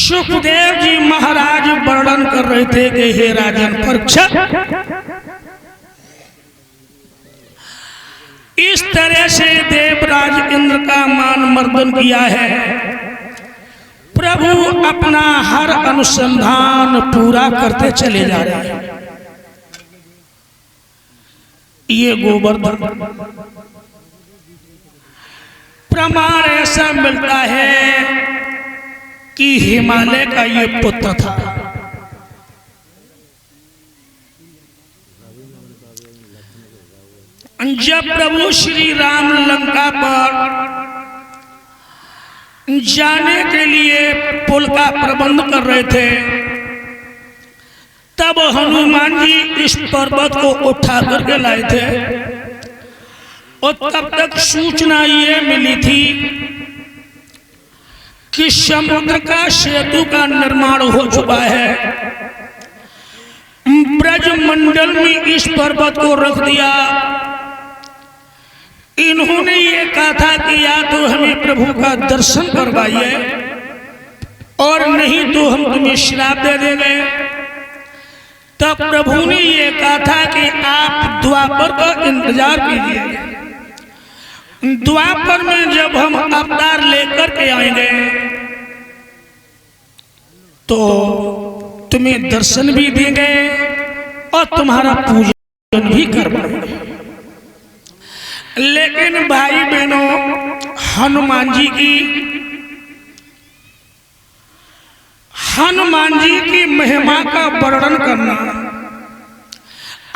सुखदेव जी महाराज वर्णन कर रहे थे कि हे राजन परीक्षित, इस तरह से देवराज इंद्र का मान मर्दन किया है। प्रभु अपना हर अनुसंधान पूरा करते चले जा रहे हैं। ये गोवर्धन प्रमाण ऐसा मिलता है कि हिमालय का ये पुत्र था। जब प्रभु श्री राम लंका पर जाने के लिए पुल का प्रबंध कर रहे थे, तब हनुमान जी इस पर्वत को उठा करके लाए थे और तब तक सूचना ये मिली थी कि समुद्र का सेतु का निर्माण हो चुका है। ब्रजमंडल में इस पर्वत को रख दिया। इन्होंने ये कहा था कि या तो हमें प्रभु का दर्शन करवाइए और नहीं तो हम तुम्हें श्राप दे देंगे। तब प्रभु ने ये कहा था कि आप द्वापर का इंतजार कीजिए। द्वापर में जब हम अवतार लेकर के आएंगे तो तुम्हें दर्शन भी देंगे और तुम्हारा पूजन भी करवाएंगे। लेकिन भाई बहनों, हनुमान जी की महिमा का वर्णन करना,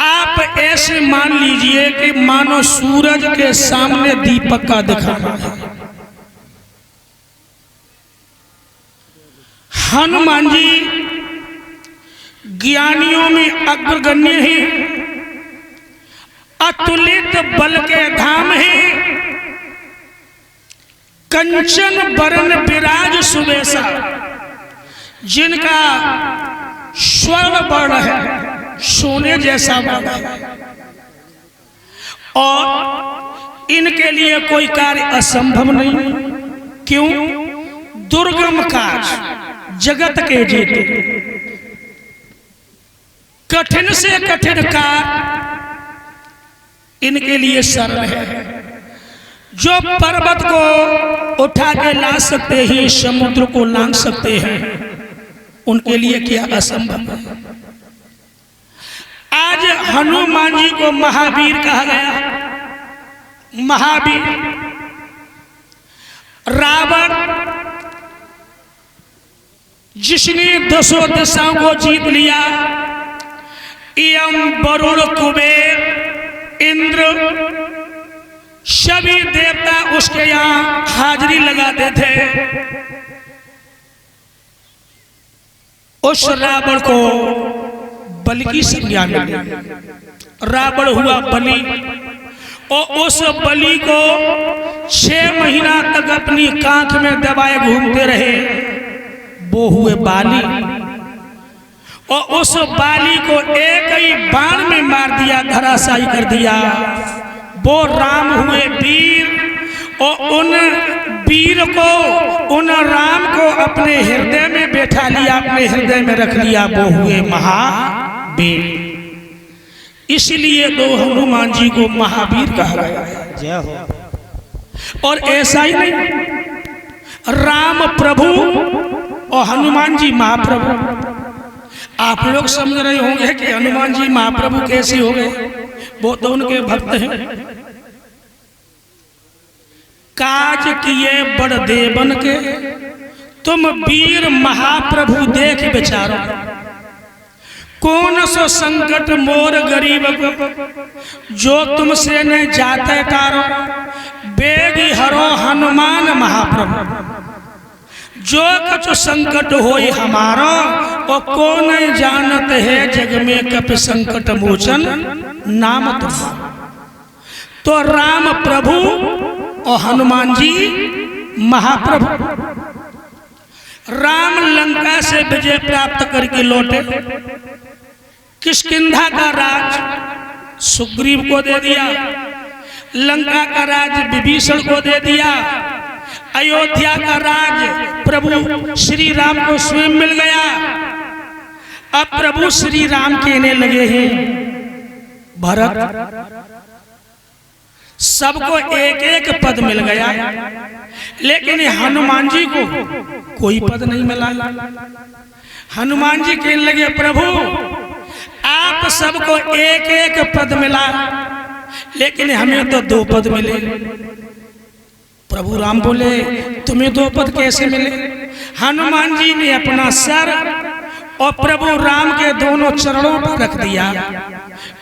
आप ऐसे मान लीजिए कि मानो सूरज के सामने दीपक का दिखाना है। हनुमान जी ज्ञानियों में अग्रगण्य हैं, अतुलित बल के धाम हैं, कंचन बरन विराज सुबेसा, जिनका स्वर्ण वर्ण है, सोने जैसा वर्ण है, और इनके लिए कोई कार्य असंभव नहीं। क्यों? दुर्गम काज जगत के जेते, कठिन से कठिन कार्य इनके लिए सरल है। जो पर्वत को उठा के ला सकते हैं, समुद्र को लांघ सकते हैं, उनके लिए क्या असंभव है। आज हनुमान जी को महावीर कहा गया। महावीर रावण जिसने 10 दिशाओं को जीत लिया, यम वरुण कुबेर इंद्र सभी देवता उसके यहाँ हाजिरी लगाते थे। उस रावण को बलि की संज्ञा मिली। रावण हुआ बलि और उस बलि को 6 महीना तक अपनी कांख में दबाए घूमते रहे। वो हुए बाली और उस बाली को एक ही बाण में मार दिया, धराशायी कर दिया। वो राम हुए वीर और उन वीर को, उन राम को अपने हृदय में बैठा लिया, अपने हृदय में रख लिया। वो हुए महावीर। इसलिए तो हनुमान जी को महावीर कहा गया है। जय हो। और ऐसा ही नहीं, राम प्रभु और हनुमान जी महाप्रभु। आप लोग समझ रहे होंगे कि हनुमान जी महाप्रभु कैसे हो गए, वो तो उनके भक्त हैं। काज किए बड़ देवन के, तुम वीर महाप्रभु देख विचारो। कौन सो संकट मोर गरीब को, जो तुमसे न जाते तारो। बेगी हरो हनुमान महाप्रभु, जो कछु संकट होई हमारो। और कौन जानत है जग में कप संकट मोचन नाम तुम्हारा। तो राम प्रभु और हनुमान जी महाप्रभु। राम लंका से विजय प्राप्त करके लौटे। किष्किंधा का राज सुग्रीव को दे दिया, लंका का राज विभीषण को दे दिया। अयोध्या का राज प्रभु श्री राम को स्वयं मिल गया। अब प्रभु श्री राम कहने लगे हैं, भरत सबको एक एक पद मिल गया, लेकिन हनुमान जी को कोई पद नहीं मिला। हनुमान जी कहने लगे, प्रभु आप सबको एक एक पद मिला, लेकिन हमें तो 2 पद मिले। प्रभु राम बोले, तुम्हें 2 पद कैसे मिले? हनुमान जी ने अपना सर और प्रभु राम के दोनों चरणों पर रख दिया।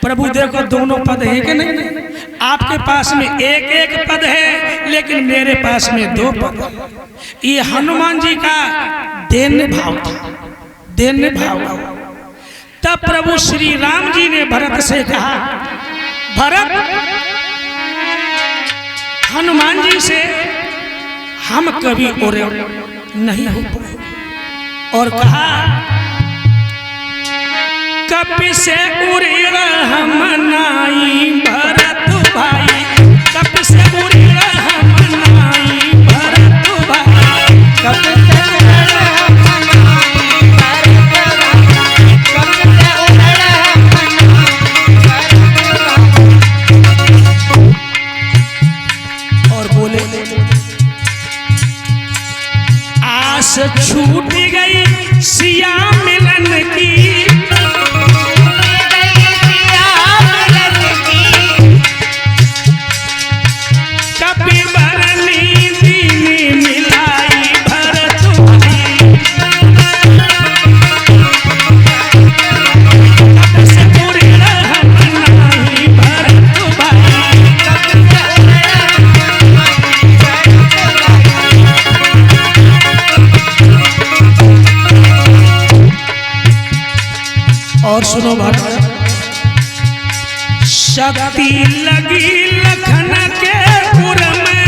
प्रभु देखो दोनों पद है कि नहीं? आपके पास में एक एक पद है, लेकिन मेरे पास में 2 पद। ये हनुमान जी का दैन्य भाव था, दैन्य भाव। तब प्रभु श्री राम जी ने भरत से कहा, भरत हनुमान जी से हम कभी और नहीं हो पाए। और कहा, कपि से उड़ेगा हम नाई भरत भाई, कपि से उड़ेगा हम नाई भरत भाई, कपि से उड़ेगा हम नाई भरत भाई, कपि से उड़ेगा हम नाई। और बोले, आस छूट गई सिया मिलन की, और सुनो भरत, शक्ति लगी लखन के पुर में,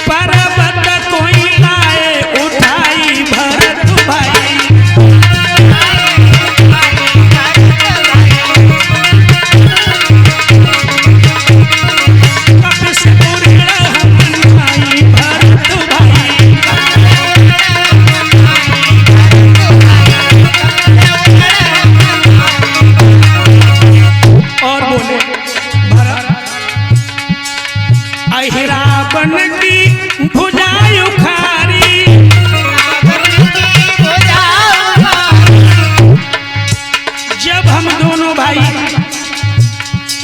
पर्वत कोई लाए उठाई भरत भाई, कब से उड़ेगा हम नाई भरत भाई। और बोले, भरत आई रावण की भुजाएं उखाड़ी, जब हम दोनों भाई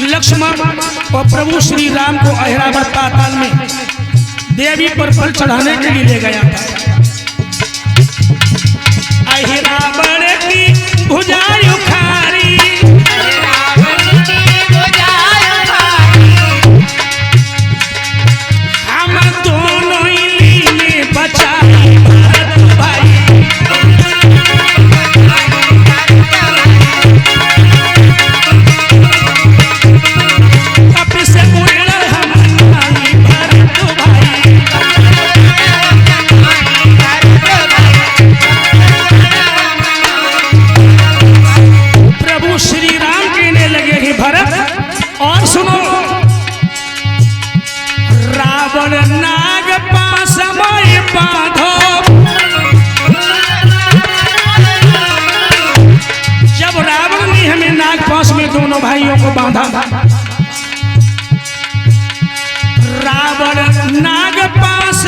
लक्ष्मण और प्रभु श्री राम को अहिरावण पाताल में देवी पर फल चढ़ाने के लिए ले गया था। अहिरावण की भुजाएं उखाड़ी, हम दोनों ही लीले बचाई भरत भाई, कब से उड़ेगा हम नाई भरत भाई। प्रभु श्री राम कहने लगे हैं, भरत और सुनो, रावण नाग पास मैं बांधो, जब रावण ने हमें नाग पास में दोनों भाइयों को बांधा, रावण नाग पास